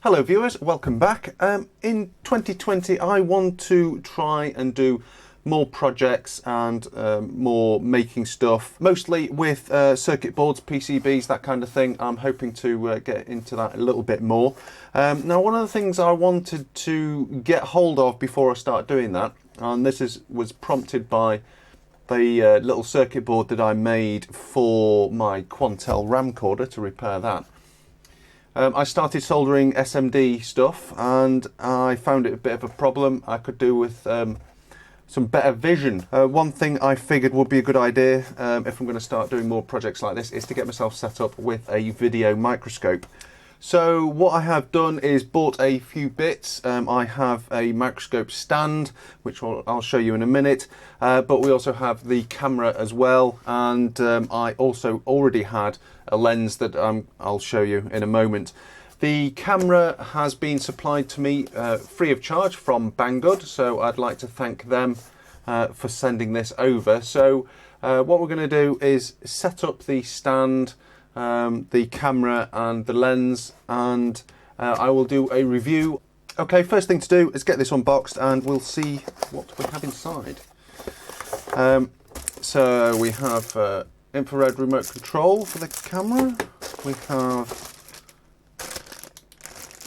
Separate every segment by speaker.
Speaker 1: Hello viewers, welcome back. In 2020 I want to try and do more projects and more making stuff, mostly with circuit boards, PCBs, that kind of thing. I'm hoping to get into that a little bit more. Now one of the things I wanted to get hold of before I start doing that, and this was prompted by the little circuit board that I made for my Quantel ramcorder to repair that. I started soldering SMD stuff and I found it a bit of a problem. I could do with some better vision. One thing I figured would be a good idea if I'm going to start doing more projects like this is to get myself set up with a video microscope. So what I have done is bought a few bits. I have a microscope stand, which I'll show you in a minute, but we also have the camera as well, and I also already had a lens that I'll show you in a moment. The camera has been supplied to me free of charge from Banggood, so I'd like to thank them for sending this over. So what we're going to do is set up the stand, the camera and the lens, and I will do a review. Okay, first thing to do is get this unboxed and we'll see what we have inside. So we have infrared remote control for the camera. We have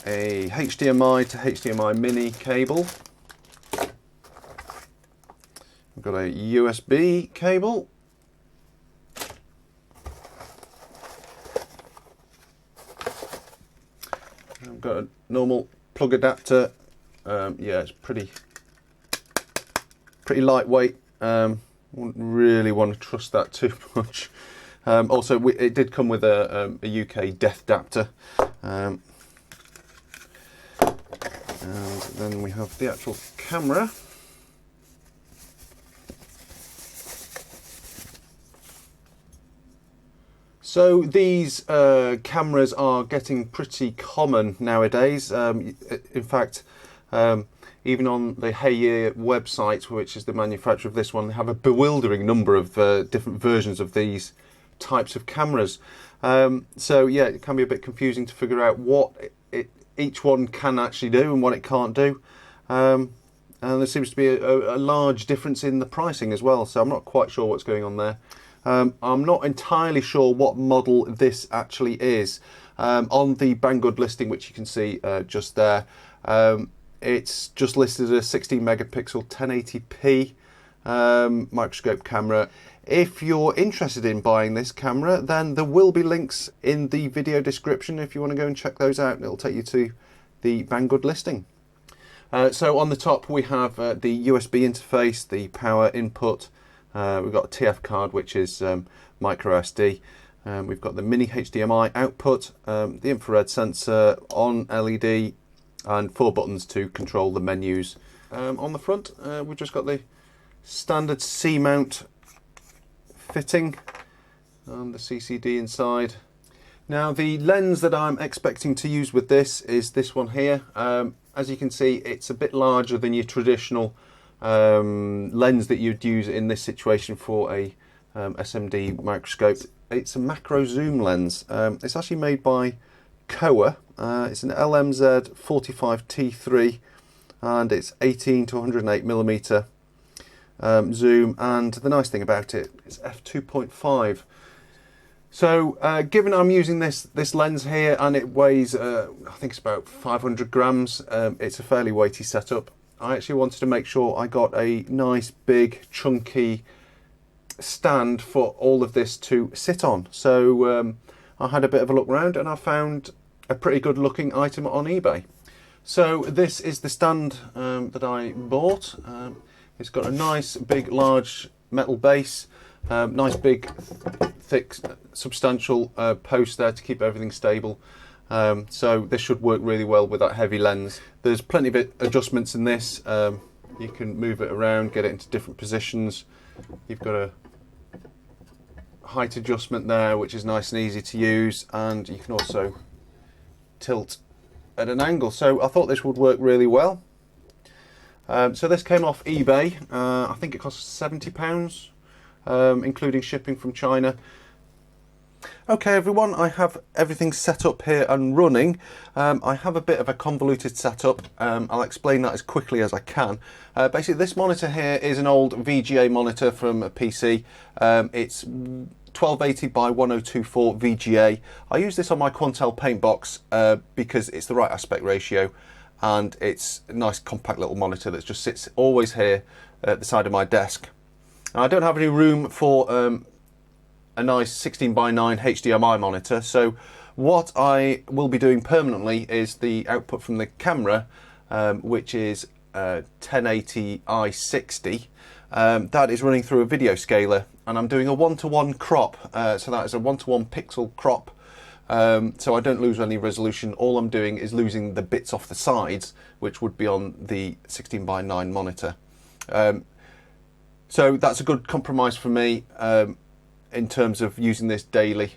Speaker 1: a HDMI to HDMI mini cable. We've got a USB cable. I've got a normal plug adapter. Yeah, it's pretty lightweight. Wouldn't really want to trust that too much. Also, it did come with a UK depth adapter. And then we have the actual camera. So these cameras are getting pretty common nowadays. In fact, even on the Hayear website, which is the manufacturer of this one, they have a bewildering number of different versions of these types of cameras. So yeah, it can be a bit confusing to figure out what each one can actually do and what it can't do. And there seems to be a large difference in the pricing as well, so I'm not quite sure what's going on there. I'm not entirely sure what model this actually is. On the Banggood listing, which you can see just there, it's just listed as a 16 megapixel 1080p microscope camera. If you're interested in buying this camera, then there will be links in the video description if you want to go and check those out. It'll take you to the Banggood listing. So on the top we have the USB interface, the power input. We've got a TF card, which is micro SD. We've got the mini HDMI output, the infrared sensor on LED, and 4 buttons to control the menus. On the front, we've just got the standard C-mount fitting and the CCD inside. Now the lens that I'm expecting to use with this is this one here. As you can see, it's a bit larger than your traditional lens that you'd use in this situation for a SMD microscope. It's a macro zoom lens. It's actually made by Kowa. It's an LMZ 45T3 and it's 18 to 108 millimeter zoom, and the nice thing about it is f2.5. So given I'm using this lens here and it weighs I think it's about 500 grams, it's a fairly weighty setup. I actually wanted to make sure I got a nice big chunky stand for all of this to sit on. So I had a bit of a look around and I found a pretty good looking item on eBay. So this is the stand that I bought. It's got a nice big large metal base, nice big thick substantial post there to keep everything stable. So this should work really well with that heavy lens. There's plenty of adjustments in this. You can move it around, get it into different positions. You've got a height adjustment there, which is nice and easy to use, and you can also tilt at an angle. So I thought this would work really well. So this came off eBay. I think it cost £70, including shipping from China. Okay everyone, I have everything set up here and running. I have a bit of a convoluted setup. I'll explain that as quickly as I can. Basically this monitor here is an old VGA monitor from a PC. It's 1280 by 1024 VGA. I use this on my Quantel paint box because it's the right aspect ratio and it's a nice compact little monitor that just sits always here at the side of my desk. Now, I don't have any room for a nice 16 by 9 HDMI monitor, so what I will be doing permanently is the output from the camera, which is 1080 I60. That is running through a video scaler, and I'm doing a 1:1 crop, so that is a 1:1 pixel crop, so I don't lose any resolution. All I'm doing is losing the bits off the sides, which would be on the 16 by 9 monitor. So that's a good compromise for me. In terms of using this daily,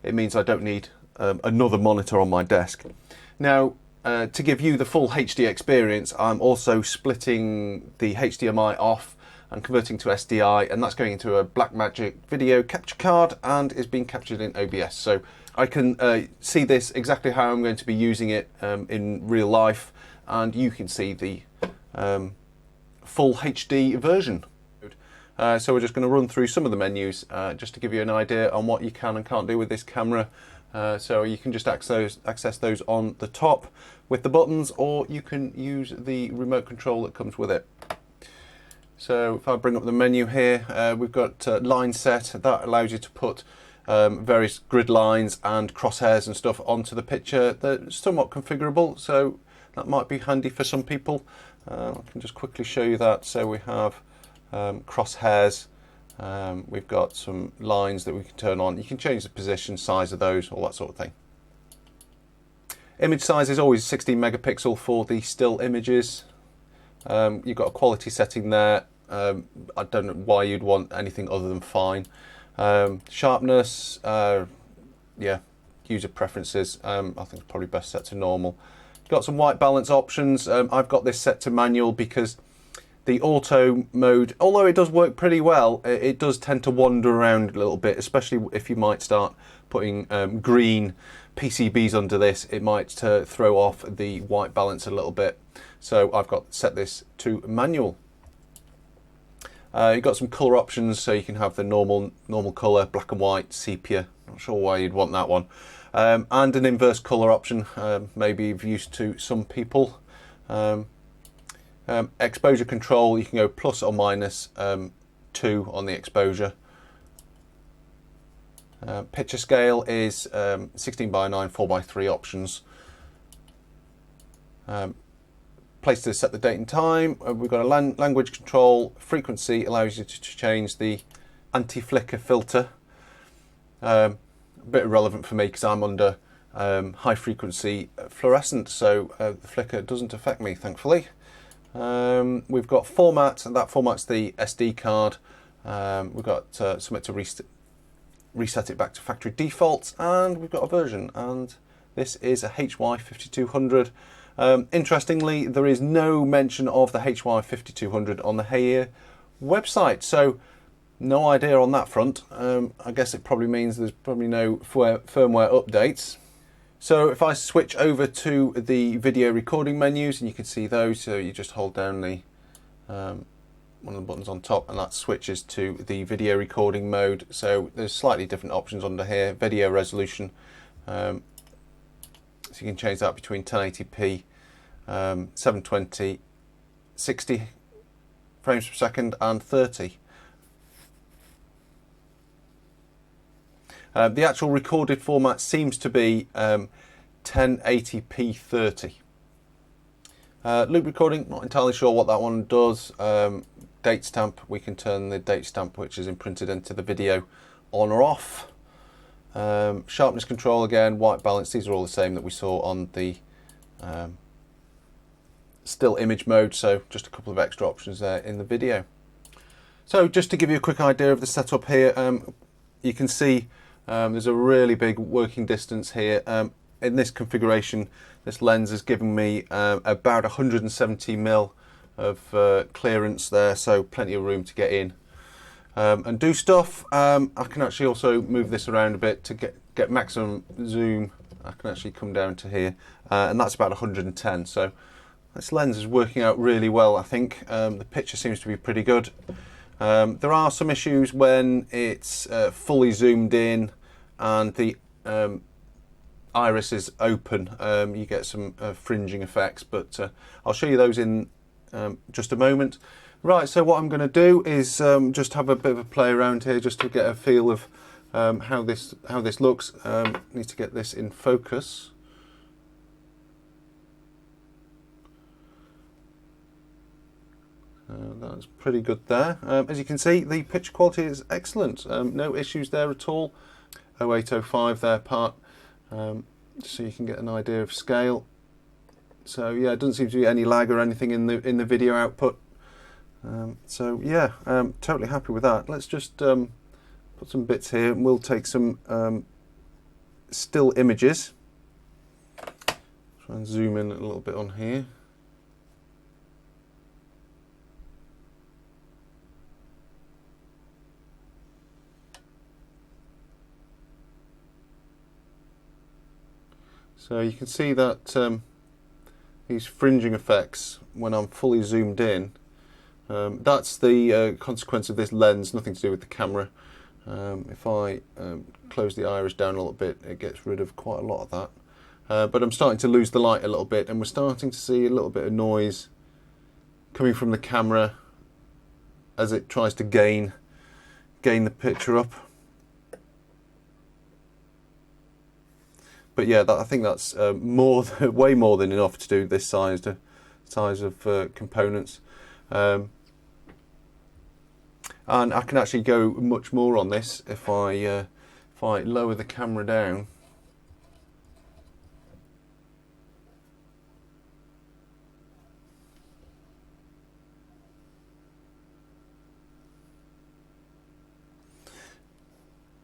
Speaker 1: it means I don't need another monitor on my desk. Now, to give you the full HD experience, I'm also splitting the HDMI off and converting to SDI, and that's going into a Blackmagic video capture card and is being captured in OBS. So I can see this exactly how I'm going to be using it in real life, and you can see the full HD version. So we're just going to run through some of the menus just to give you an idea on what you can and can't do with this camera. So you can just access those on the top with the buttons, or you can use the remote control that comes with it. So if I bring up the menu here, we've got line set. That allows you to put various grid lines and crosshairs and stuff onto the picture. They're somewhat configurable, so that might be handy for some people. I can just quickly show you that. So we have crosshairs, we've got some lines that we can turn on. You can change the position, size of those, all that sort of thing. Image size is always 16 megapixel for the still images. You've got a quality setting there. I don't know why you'd want anything other than fine. Sharpness, yeah, user preferences, I think it's probably best set to normal. Got some white balance options. I've got this set to manual because the auto mode, although it does work pretty well, it does tend to wander around a little bit, especially if you might start putting green PCBs under this. It might throw off the white balance a little bit. So I've got set this to manual. You've got some color options, so you can have the normal color, black and white, sepia. Not sure why you'd want that one. And an inverse color option, maybe of use to some people. Exposure control, you can go plus or minus 2 on the exposure. Picture scale is 16 by 9, 4 by 3 options. Place to set the date and time. We've got a language control. Frequency allows you to change the anti-flicker filter. A bit irrelevant for me because I'm under high frequency fluorescent, so the flicker doesn't affect me, thankfully. We've got format, and that format's the SD card. We've got something to reset it back to factory defaults, and we've got a version, and this is a HY-5200. Interestingly, there is no mention of the HY-5200 on the Hayear website, so no idea on that front. I guess it probably means there's probably no firmware updates. So if I switch over to the video recording menus, and you can see those, so you just hold down the one of the buttons on top, and that switches to the video recording mode. So there's slightly different options under here. Video resolution, so you can change that between 1080p, 720, 60 frames per second, and 30. The actual recorded format seems to be 1080p 30. Loop recording, not entirely sure what that one does. Date stamp, we can turn the date stamp which is imprinted into the video on or off. Sharpness control, again, white balance, these are all the same that we saw on the still image mode, so just a couple of extra options there in the video. So just to give you a quick idea of the setup here, you can see there's a really big working distance here. In this configuration, this lens is giving me about 170mm of clearance there, so plenty of room to get in. and do stuff. I can actually also move this around a bit to get maximum zoom. I can actually come down to here, and that's about 110. So this lens is working out really well, I think. The picture seems to be pretty good. There are some issues when it's fully zoomed in and the iris is open. You get some fringing effects, but I'll show you those in just a moment. Right, so what I'm going to do is just have a bit of a play around here, just to get a feel of how this looks. Need to get this in focus. That's pretty good there. As you can see, the picture quality is excellent. No issues there at all. 0805 there part, so you can get an idea of scale. So yeah, it doesn't seem to be any lag or anything in the video output. So yeah, totally happy with that. Let's just put some bits here, and we'll take some still images. Try and zoom in a little bit on here. So you can see that these fringing effects when I'm fully zoomed in, that's the consequence of this lens, nothing to do with the camera. If I close the iris down a little bit, it gets rid of quite a lot of that. But I'm starting to lose the light a little bit, and we're starting to see a little bit of noise coming from the camera as it tries to gain the picture up. But yeah, I think that's way more than enough to do this size of components. And I can actually go much more on this if I lower the camera down.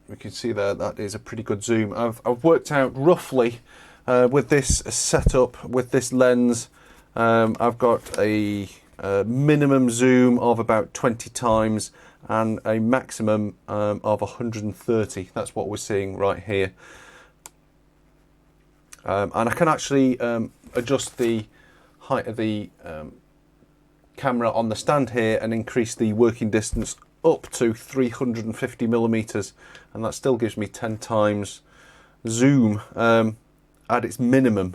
Speaker 1: We can see there that is a pretty good zoom. I've worked out roughly with this setup, with this lens, I've got a minimum zoom of about 20 times and a maximum of 130. That's what we're seeing right here. And I can actually adjust the height of the camera on the stand here and increase the working distance up to 350 millimeters, and that still gives me 10 times zoom at its minimum.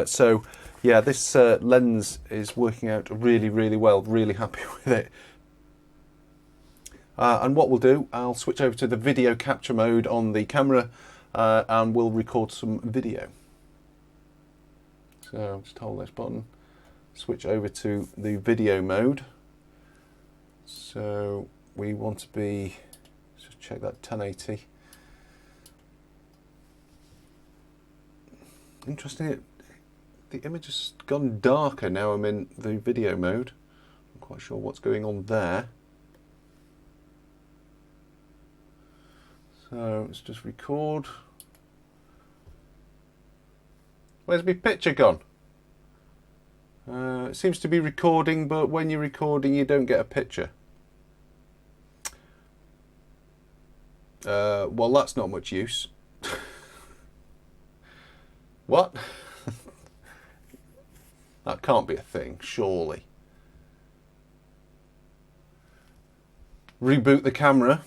Speaker 1: So yeah, this lens is working out really, really well. Really happy with it. And what we'll do, I'll switch over to the video capture mode on the camera, and we'll record some video. So just hold this button, switch over to the video mode. So we want to be, just check that 1080. Interesting, the image has gone darker now I'm in the video mode. I'm quite sure what's going on there. So let's just record. Where's my picture gone? It seems to be recording, but when you're recording you don't get a picture. Well, that's not much use. What? That can't be a thing, surely. Reboot the camera.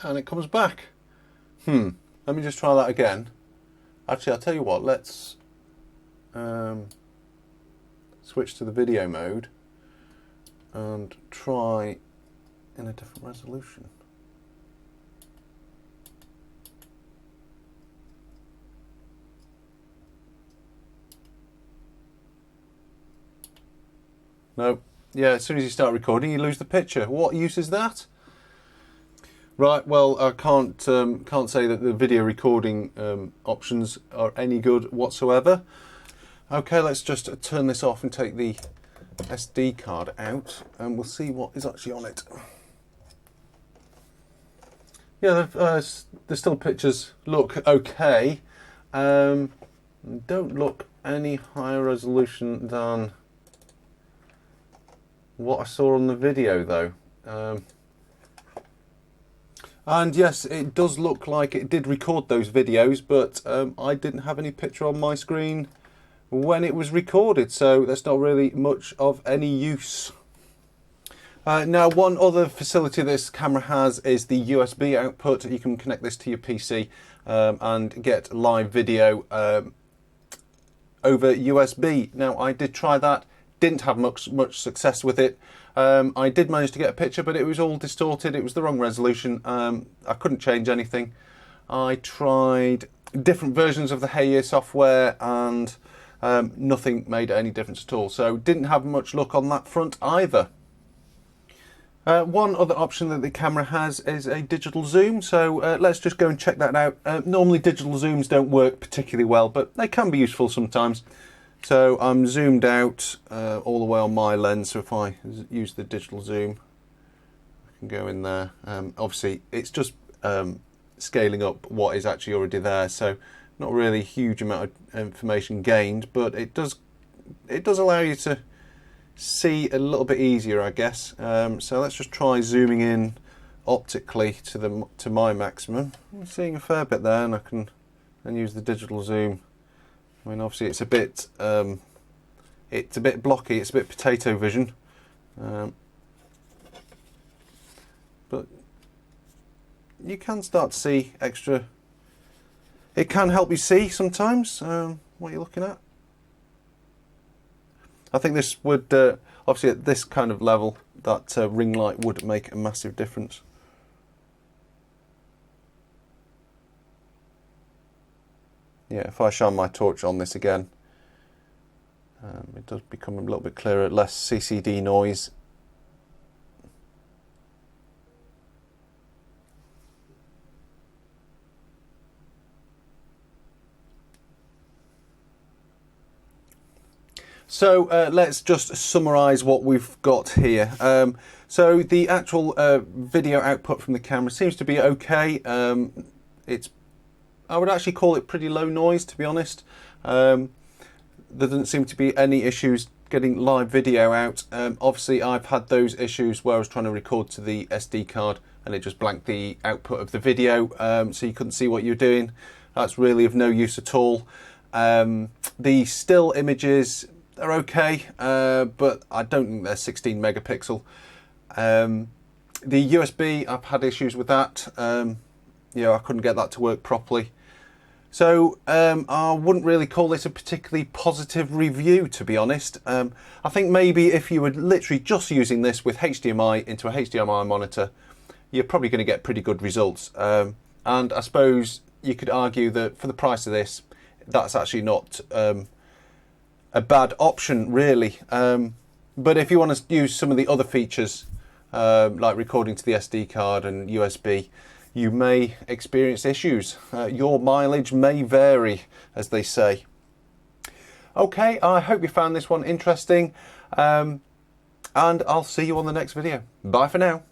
Speaker 1: And it comes back. Let me just try that again. Actually, I'll tell you what, let's switch to the video mode and try in a different resolution. No, yeah, as soon as you start recording you lose the picture. What use is that? Right, well, I can't say that the video recording options are any good whatsoever. Okay, let's just turn this off and take the SD card out, and we'll see what is actually on it. Yeah, the still pictures look okay. Don't look any higher resolution than what I saw on the video though. And yes, it does look like it did record those videos, but I didn't have any picture on my screen when it was recorded, so that's not really much of any use. Now, one other facility this camera has is the USB output. You can connect this to your PC and get live video over USB. Now, I did try that, didn't have much success with it. I did manage to get a picture, but it was all distorted. It was the wrong resolution. I couldn't change anything. I tried different versions of the Hayear software and nothing made any difference at all. So didn't have much luck on that front either. One other option that the camera has is a digital zoom, so let's just go and check that out. Normally digital zooms don't work particularly well, but they can be useful sometimes. So I'm zoomed out all the way on my lens, so if I use the digital zoom, I can go in there. Obviously it's just scaling up what is actually already there, so not really a huge amount of information gained, but it does allow you to see a little bit easier, I guess. So let's just try zooming in optically to my maximum. I'm seeing a fair bit there, and I can then use the digital zoom. I mean, obviously it's a bit blocky, it's a bit potato vision, but you can start to see extra. It can help you see sometimes what you're looking at. I think this would, obviously at this kind of level, that ring light would make a massive difference. Yeah, if I shine my torch on this again, it does become a little bit clearer, less CCD noise. So let's just summarise what we've got here. So the actual video output from the camera seems to be okay. I would actually call it pretty low noise, to be honest. There doesn't seem to be any issues getting live video out. Obviously I've had those issues where I was trying to record to the SD card and it just blanked the output of the video, so you couldn't see what you're doing. That's really of no use at all. The still images, they're okay, but I don't think they're 16 megapixel. The USB, I've had issues with that. I couldn't get that to work properly. So I wouldn't really call this a particularly positive review, to be honest. I think maybe if you were literally just using this with HDMI into a HDMI monitor, you're probably going to get pretty good results. And I suppose you could argue that for the price of this, that's actually not a bad option, really. But if you want to use some of the other features, like recording to the SD card and USB, you may experience issues. Your mileage may vary, as they say. Okay, I hope you found this one interesting, and I'll see you on the next video. Bye for now.